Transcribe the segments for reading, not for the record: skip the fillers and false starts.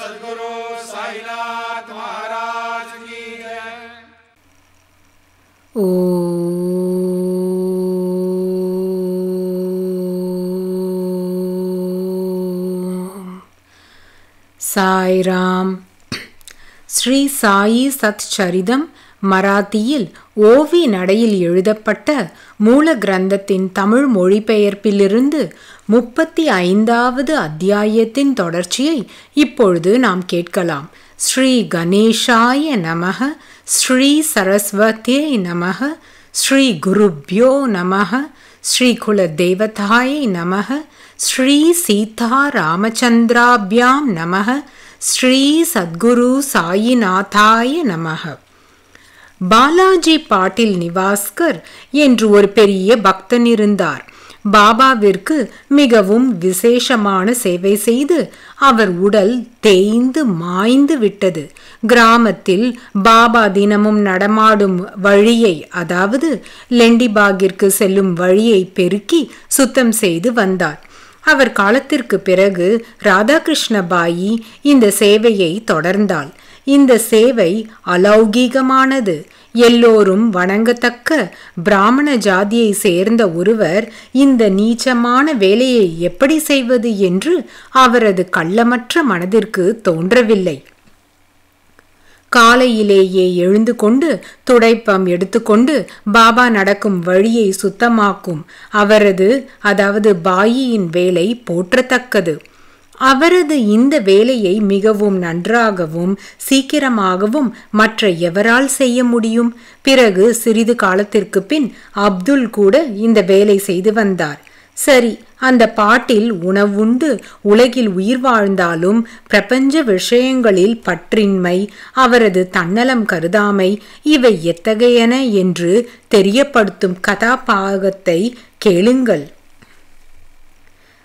सद्गुरु साईनाथ महाराज की जय। சாய் ராம். ஸ்ரீ சாயி சத்சரிதம் மராத்தியில் ஓவி நடையில் எழுதப்பட்ட மூல கிரந்தத்தின் தமிழ் மொழிபெயர்ப்பிலிருந்து 35வது அத்தியாயத்தின் தொடர்ச்சியை இப்பொழுது நாம் கேட்கலாம். ஸ்ரீ கணேஷாய நமக, ஸ்ரீ சரஸ்வதியை நமக, ஸ்ரீ குருப்யோ நமக, ஸ்ரீ குல தேவதாய நமக, ஸ்ரீ சீதா ராமச்சந்திராபியாம் நமக, ஸ்ரீ சத்குரு சாயிநாதாய நமக. பாலாஜி பாட்டில் நிவாஸ்கர் என்று ஒரு பெரிய பக்தன் இருந்தார். பாபாவிற்கு மிகவும் விசேஷமான சேவை செய்து அவர் உடல் தேய்ந்து மாய்ந்து விட்டது. கிராமத்தில் பாபா தினமும் நடமாடும் வழியை, அதாவது லெண்டிபாகிற்கு செல்லும் வழியை பெருக்கி சுத்தம் செய்து வந்தார். அவர் காலத்திற்கு பிறகு ராதாகிருஷ்ணபாயி இந்த சேவையை தொடர்ந்தாள். இந்த சேவை அலௌகீகமானது. எல்லோரும் வணங்கத்தக்க பிராமண ஜாதியை சேர்ந்த ஒருவர் இந்த நீச்சமான வேலையை எப்படி செய்வது என்று அவரது கள்ளமற்ற மனதிற்கு தோன்றவில்லை. காலையிலேயே எழுந்து கொண்டு துடைப்பம் எடுத்துக்கொண்டு பாபா நடக்கும் வழியை சுத்தமாக்கும் அவரது, அதாவது பாயியின் வேலை போற்றத்தக்கது. அவரது இந்த வேலையை மிகவும் நன்றாகவும் சீக்கிரமாகவும் மற்ற எவரால் செய்ய முடியும்? பிறகு சிறிது காலத்திற்கு பின் அப்துல் கூட இந்த வேலை செய்து வந்தார். சரி, அந்த பாட்டில் உணவுண்டு உலகில் உயிர் வாழ்ந்தாலும் பிரபஞ்ச விஷயங்களில் பற்றின்மை, அவரது தன்னலம் கருதாமை, இவை எத்தகையன என்று தெரியப்படுத்தும் கதாபாகத்தை கேளுங்கள்.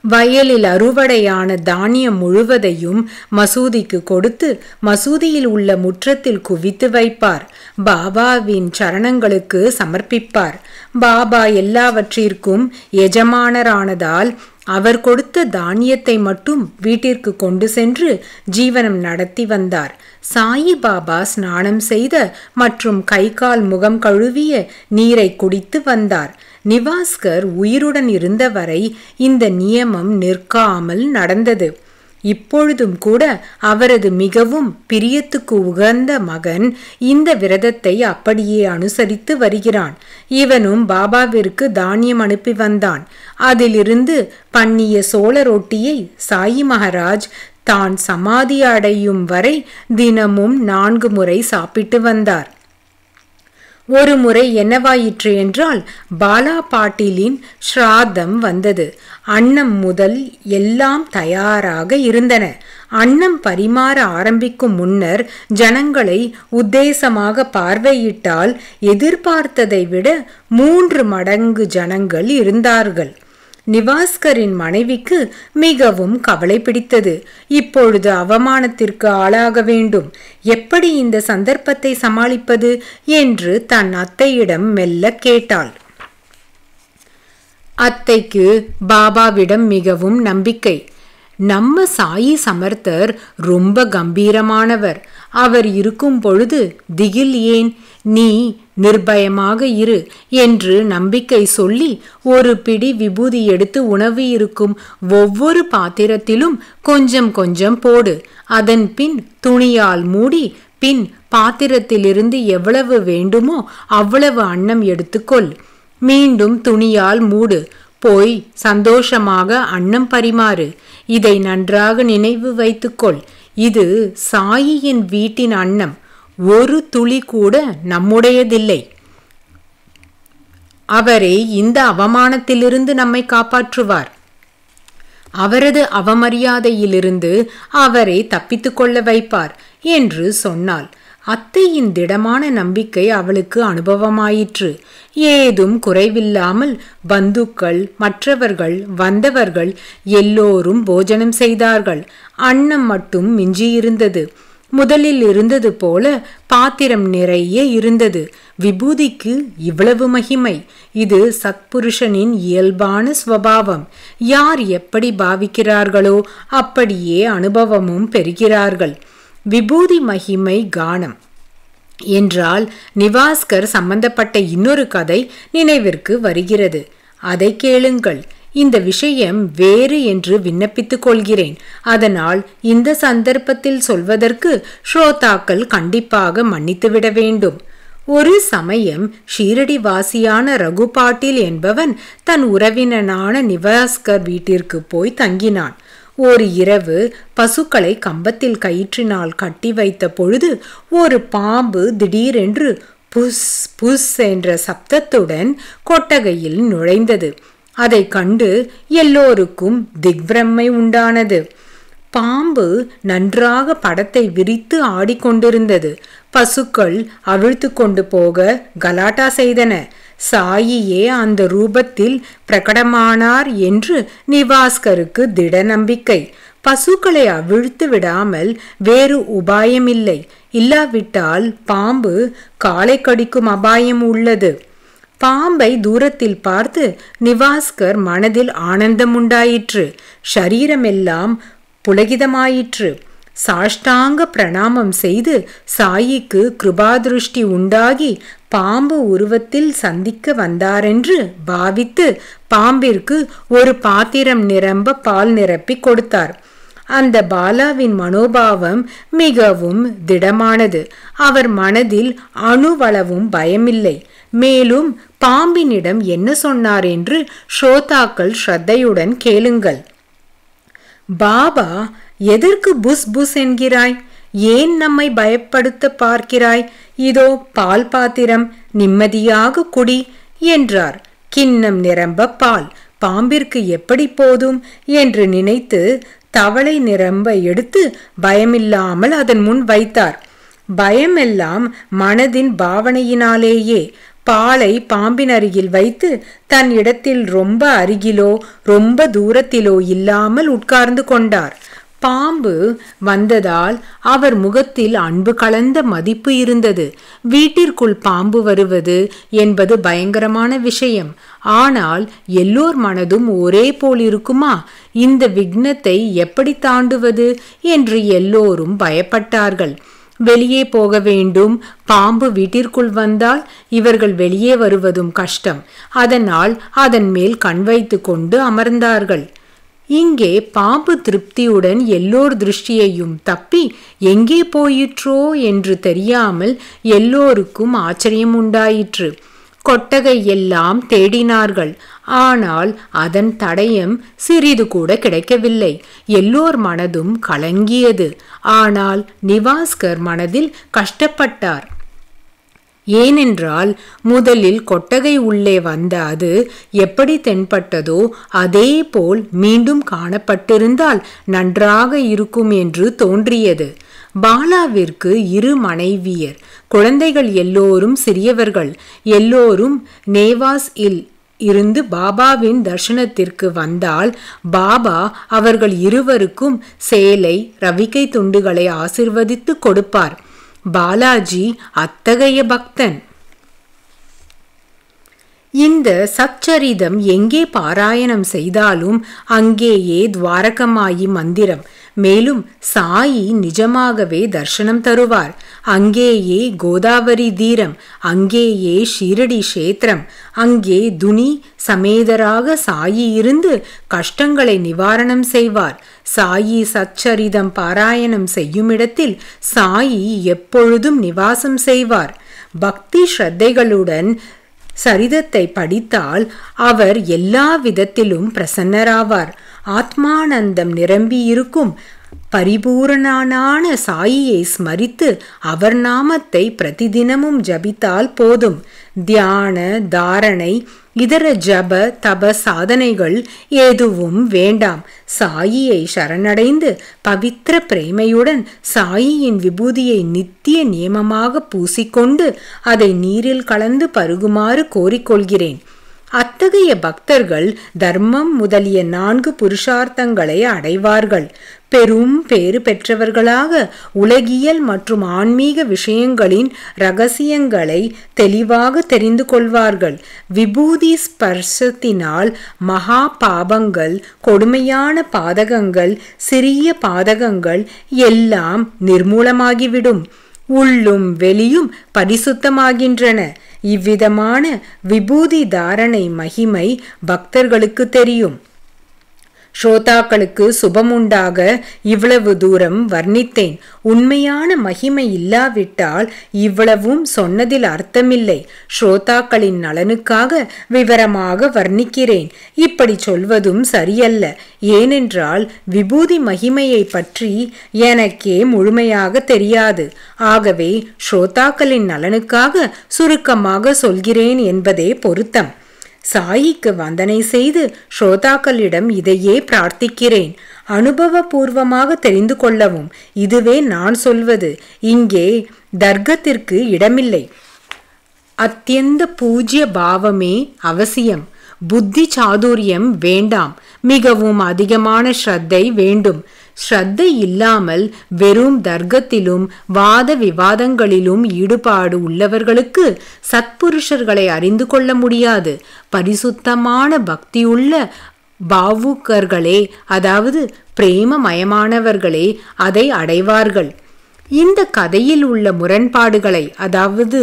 வயலில் அறுவடையான தானியம் முழுவதையும் மசூதிக்கு கொடுத்து மசூதியில் உள்ள முற்றத்தில் குவித்து வைப்பார். பாபாவின் சரணங்களுக்கு சமர்ப்பிப்பார். பாபா எல்லாவற்றிற்கும் எஜமானரானதால் அவர் கொடுத்த தானியத்தை மட்டும் வீட்டிற்கு கொண்டு சென்று ஜீவனம் நடத்தி வந்தார். சாயி பாபா ஸ்நானம் செய்த மற்றும் கை கால் முகம் கழுவிய நீரை குடித்து வந்தார். நிவாஸ்கர் உயிருடன் இருந்தவரை இந்த நியமம் நிற்காமல் நடந்தது. இப்பொழுதும் கூட அவரது மிகவும் பிரியத்துக்கு உகந்த மகன் இந்த விரதத்தை அப்படியே அனுசரித்து வருகிறான். இவனும் பாபாவிற்கு தானியம் அனுப்பி வந்தான். அதிலிருந்து பண்ணிய சோள ரொட்டியை சாயி மகாராஜ் தான் சமாதி அடையும் வரை தினமும் 4 முறை சாப்பிட்டு வந்தார். ஒரு முறை என்னவாயிற்று என்றால், பாலா பாட்டீலின் ஸ்ராத்தம் வந்தது. அன்னம் முதல் எல்லாம் தயாராக இருந்தன. அன்னம் பரிமாற ஆரம்பிக்கும் முன்னர் ஜனங்களை உத்தேசமாக பார்வையிட்டால் எதிர்பார்த்ததை விட 3 மடங்கு ஜனங்கள் இருந்தார்கள். நிவாஸ்கரின் மனைவிக்கு மிகவும் கவலை பிடித்தது. இப்பொழுது அவமானத்திற்கு ஆளாக வேண்டும், எப்படி இந்த சந்தர்ப்பத்தை சமாளிப்பது என்று தன் அத்தையிடம் மெல்ல கேட்டாள். அத்தைக்கு பாபாவிடம் மிகவும் நம்பிக்கை. நம்ம சாயி சமர்த்தர் ரொம்ப கம்பீரமானவர். அவர் இருக்கும் பொழுது திகில் ஏன்? நீ நிர்பயமாக இரு என்று நம்பிக்கை சொல்லி ஒரு பிடி விபூதி எடுத்து உணவு இருக்கும் ஒவ்வொரு பாத்திரத்திலும் கொஞ்சம் கொஞ்சம் போடு. அதன் பின் துணியால் மூடி பின் பாத்திரத்திலிருந்து எவ்வளவு வேண்டுமோ அவ்வளவு அன்னம் எடுத்துக்கொள். மீண்டும் துணியால் மூடு. போய் சந்தோஷமாக அன்னம் பரிமாறு. இதை நன்றாக நினைவு வைத்துக்கொள். இது சாயியின் வீட்டின் அன்னம். ஒரு துளி கூட நம்முடையதில்லை. அவரே இந்த அவமானத்திலிருந்து நம்மை காப்பாற்றுவார். அவரது அவமரியாதையிலிருந்து அவரை தப்பித்து கொள்ள வைப்பார் என்று சொன்னாள். அத்தையின் திடமான நம்பிக்கை அவளுக்கு அனுபவமாயிற்று. ஏதும் குறைவில்லாமல் பந்துக்கள், மற்றவர்கள், வந்தவர்கள் எல்லோரும் போஜனம் செய்தார்கள். அன்னம் மட்டும் மிஞ்சியிருந்தது. முதலில் இருந்தது போல பாத்திரம் நிறைய இருந்தது. விபூதிக்கு இவ்வளவு மகிமை! இது சத்புருஷனின் இயல்பான ஸ்வபாவம். யார் எப்படி பாவிக்கிறார்களோ அப்படியே அனுபவமும் பெறுகிறார்கள். விபூதி மகிமை கானம் என்றால் நிவாஸ்கர் சம்பந்தப்பட்ட இன்னொரு கதை நினைவிற்கு வருகிறது. அதை கேளுங்கள். இந்த விஷயம் வேறு என்று விண்ணப்பித்துக் கொள்கிறேன். அதனால் இந்த சந்தர்ப்பத்தில் சொல்வதற்கு ஸ்ரோதாக்கள் கண்டிப்பாக மன்னித்துவிட வேண்டும். ஒரு சமயம் ஷீரடி வாசியான ரகு பாட்டீல் என்பவன் தன் உறவினனான நிவாஸ்கர் வீட்டிற்கு போய் தங்கினான். ஒரு இரவு பசுக்களை கம்பத்தில் கயிற்றினால் கட்டி வைத்த பொழுது ஒரு பாம்பு திடீரென்று புஸ் புஸ் என்ற சப்தத்துடன் கொட்டகையில் நுழைந்தது. அதை கண்டு எல்லோருக்கும் திக்பிரமை உண்டானது. பாம்பு நன்றாக படத்தை விரித்து ஆடிக்கொண்டிருந்தது. பசுக்கள் அவிழ்த்து கொண்டு போக கலாட்டா செய்தன. சாயியே அந்த ரூபத்தில் பிரகடமானார் என்று நிவாஸ்கருக்கு திட நம்பிக்கை. பசுக்களை அவிழ்த்து விடாமல் வேறு உபாயமில்லை. இல்லாவிட்டால் பாம்பு காலை கடிக்கும் அபாயம் உள்ளது. பாம்பை தூரத்தில் பார்த்து நிவாஸ்கர் மனதில் ஆனந்தம் உண்டாயிற்று. ஷரீரமெல்லாம் புலகிதமாயிற்று. சாஷ்டாங்க பிரணாமம் செய்து சாயிக்கு கிருபாதிருஷ்டி உண்டாகி பாம்பு உருவத்தில் சந்திக்க வந்தாரென்று பாவித்து பாம்பிற்கு ஒரு பாத்திரம் நிரம்ப பால் நிரப்பி கொடுத்தார். அந்த பாலாவின் மனோபாவம் மிகவும் திடமானது. அவர் மனதில் அணுவளவும் பயமில்லை. மேலும் பாம்பினிடம் என்ன சொன்னார் என்று ஸ்ரோதாக்கள் ஸ்ரத்தையுடன் கேளுங்கள். பாபா, எதற்கு புஸ் புஸ் என்கிறாய்? ஏன் நம்மை பயப்படுத்த பார்க்கிறாய்? இதோ பால் பாத்திரம், நிம்மதியாக குடி என்றார். கிண்ணம் நிரம்ப பால் பாம்பிற்கு எப்படி போதும் என்று நினைத்து தவளை நிரம்ப எடுத்து பயமில்லாமல் அதன் முன் வைத்தார். பயமெல்லாம் மனதின் பாவனையினாலேயே. பாலை பாம்பின் அருகில் வைத்து தன் இடத்தில் ரொம்ப அருகிலோ ரொம்ப தூரத்திலோ இல்லாமல் உட்கார்ந்து கொண்டார். பாம்பு வந்ததால் அவர் முகத்தில் அன்பு கலந்த மதிப்பு இருந்தது. வீட்டிற்குள் பாம்பு வருவது என்பது பயங்கரமான விஷயம். ஆனால் எல்லோர் மனதும் ஒரே போல் இருக்குமா? இந்த விக்னத்தை எப்படி தாண்டுவது என்று எல்லோரும் பயப்பட்டார்கள். வெளியே போக வேண்டும். பாம்பு வீட்டிற்குள் வந்தால் இவர்கள் வெளியே வருவதும் கஷ்டம். அதனால் அதன் மேல் கண் வைத்து கொண்டு அமர்ந்தார்கள். இங்கே பாம்பு திருப்தியுடன் எல்லோர் திருஷ்டியையும் தப்பி எங்கே போயிற்றோ என்று தெரியாமல் எல்லோருக்கும் ஆச்சரியம் உண்டாயிற்று. கொட்டகை எல்லாம் தேடினார்கள். ஆனால் அதன் தடயம் சிறிது கூட கிடைக்கவில்லை. எல்லோர் மனதும் கலங்கியது. ஆனால் நிவாஸ்கர் மனதில் கஷ்டப்பட்டார். ஏனென்றால் முதலில் கொட்டகை உள்ளே வந்த அது எப்படி தென்பட்டதோ அதே போல் மீண்டும் காணப்பட்டிருந்தால் நன்றாக இருக்கும் என்று தோன்றியது. பாலாவிற்கு 2 மனைவியர். குழந்தைகள் எல்லோரும் சிறியவர்கள். எல்லோரும் நேவாஸ் இருந்து பாபாவின் தர்சனத்திற்கு வந்தால் பாபா அவர்கள் இருவருக்கும் சேலை, ரவிக்கை துண்டுகளை ஆசிர்வதித்து கொடுப்பார். பாலாஜி அத்தகைய பக்தன். இந்த சச்சரிதம் எங்கே பாராயணம் செய்தாலும் அங்கேயே துவாரகமாயி மந்திரம். மேலும் சாயி நிஜமாகவே தர்சனம் தருவார். அங்கேயே கோதாவரி தீரம், அங்கேயே ஷீரடி கஷேத்திரம், அங்கே துனி சமேதராக சாயி இருந்து கஷ்டங்களை நிவாரணம் செய்வார். சாயி சச்சரிதம் பாராயணம் செய்யும் இடத்தில் சாயி எப்பொழுதும் நிவாசம் செய்வார். பக்தி ஸ்ரத்தைகளுடன் சரிதத்தை படித்தால் அவர் எல்லா விதத்திலும் பிரசன்னராவார். ஆத்மானந்தம் நிரம்பி இருக்கும் பரிபூரணனான சாயியை ஸ்மரித்து அவர் நாமத்தை பிரதிதினமும் ஜபித்தால் போதும். தியான, தாரணை, இதர ஜப தப சாதனைகள் எதுவும் வேண்டாம். சாயியை சரணடைந்து பவித்திர பிரேமையுடன் சாயியின் விபூதியை நித்திய நியமமாக பூசிக்கொண்டு அதை நீரில் கலந்து பருகுமாறு கோரிக்கொள்கிறேன். அத்தகைய பக்தர்கள் தர்மம் முதலிய 4 புருஷார்த்தங்களை அடைவார்கள். பெரும் பேறு பெற்றவர்களாக உலகியல் மற்றும் ஆன்மீக விஷயங்களின் இரகசியங்களை தெளிவாக தெரிந்து கொள்வார்கள். விபூதி ஸ்பர்சத்தினால் மகா பாபங்கள், கொடுமையான பாதகங்கள், சிறிய பாதகங்கள் எல்லாம் நிர்மூலமாகிவிடும். உள்ளும் வெளியும் பரிசுத்தமாகின்றன. இவ்விதமான விபூதி தாரணை மகிமை பக்தர்களுக்கு தெரியும். ஸ்ரோதாக்களுக்கு சுபமுண்டாக இவ்வளவு தூரம் வர்ணித்தேன். உண்மையான மகிமை இல்லாவிட்டால் இவ்வளவும் சொன்னதில் அர்த்தமில்லை. ஸ்ரோதாக்களின் நலனுக்காக விவரமாக வர்ணிக்கிறேன். இப்படி சொல்வதும் சரியல்ல. ஏனென்றால் விபூதி மகிமையை பற்றி எனக்கே முழுமையாக தெரியாது. ஆகவே ஸ்ரோதாக்களின் நலனுக்காக சுருக்கமாக சொல்கிறேன் என்பதே பொருத்தம். சாயிக்கு வந்தனை செய்து ஸ்ரோதாக்களிடம் இதையே பிரார்த்திக்கிறேன். அனுபவபூர்வமாக தெரிந்து கொள்ளவும். இதுவே நான் சொல்வது. இங்கே தர்க்கத்திற்கு இடமில்லை. அத்தியந்த பூஜ்ய பாவமே அவசியம். புத்தி சாதுரியம் வேண்டாம். மிகவும் அதிகமான ஸ்ரத்தை வேண்டும். ஸ்ரத்தை இல்லாமல் வெறும் தர்க்கத்திலும் வாத விவாதங்களிலும் ஈடுபாடு உள்ளவர்களுக்கு சத்புருஷர்களை அறிந்து கொள்ள முடியாது. பரிசுத்தமான பக்தியுள்ள பாவுக்கர்களே, அதாவது பிரேமமயமானவர்களே அதை அடைவார்கள். இந்த கதையில் உள்ள முரண்பாடுகளை, அதாவது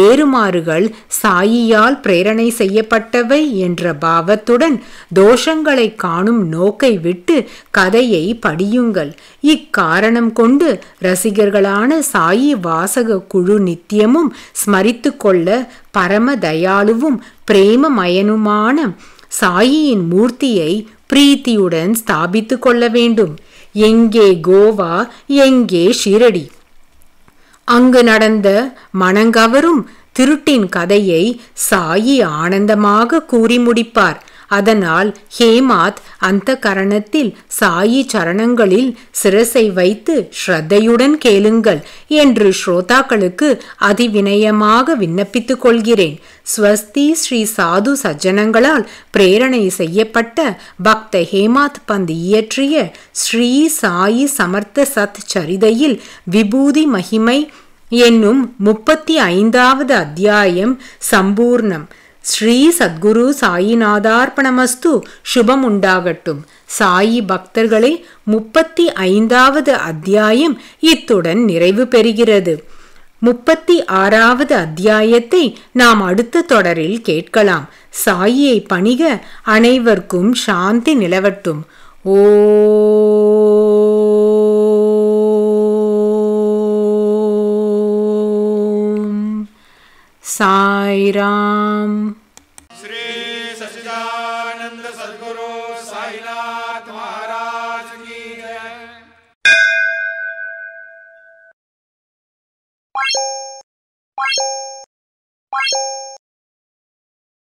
ஏறுமாறுகள் சாயியால் பிரேரணை செய்யப்பட்டவை என்ற பாவத்துடன் தோஷங்களை காணும் நோக்கை விட்டு கதையை படியுங்கள். இக்காரணம் கொண்டு ரசிகர்களான சாயி வாசக குழு நித்தியமும் ஸ்மரித்து கொள்ள பரம தயாளுவும் பிரேமமயனுமான சாயியின் மூர்த்தியை பிரீத்தியுடன் ஸ்தாபித்து கொள்ள வேண்டும். எங்கே கோவா, எங்கே ஷீரடி? அங்கு நடந்த மனங்கவரும் திருட்டின் கதையை சாயி ஆனந்தமாக கூறி முடிப்பார். அதனால் ஹேமாத் அந்த கரணத்தில் சாயி சரணங்களில் சிரசை வைத்து ஸ்ரத்தையுடன் கேளுங்கள் என்று ஸ்ரோதாக்களுக்கு அதிவினயமாக விண்ணப்பித்துக் கொள்கிறேன். ஸ்வஸ்தி ஸ்ரீ சாது சஜ்ஜனங்களால் பிரேரணை செய்யப்பட்ட பக்த ஹேமாத் பந்த் இயற்றிய ஸ்ரீ சாயி சமர்த்த சத் சரிதையில் விபூதி மகிமை என்னும் 35வது அத்தியாயம் சம்பூர்ணம். ஸ்ரீ சத்குரு சாயிநாதார்ப்பணமஸ்து. சுபம் உண்டாகட்டும். சாயி பக்தர்களே, 35வது அத்தியாயம் இத்துடன் நிறைவு பெறுகிறது. 36வது அத்தியாயத்தை நாம் அடுத்த தொடரில் கேட்கலாம். சாயியை பணிக. அனைவருக்கும் சாந்தி நிலவட்டும். साईराम। श्री सच्चिदानंद सद्गुरु साईनाथ महाराज की जय।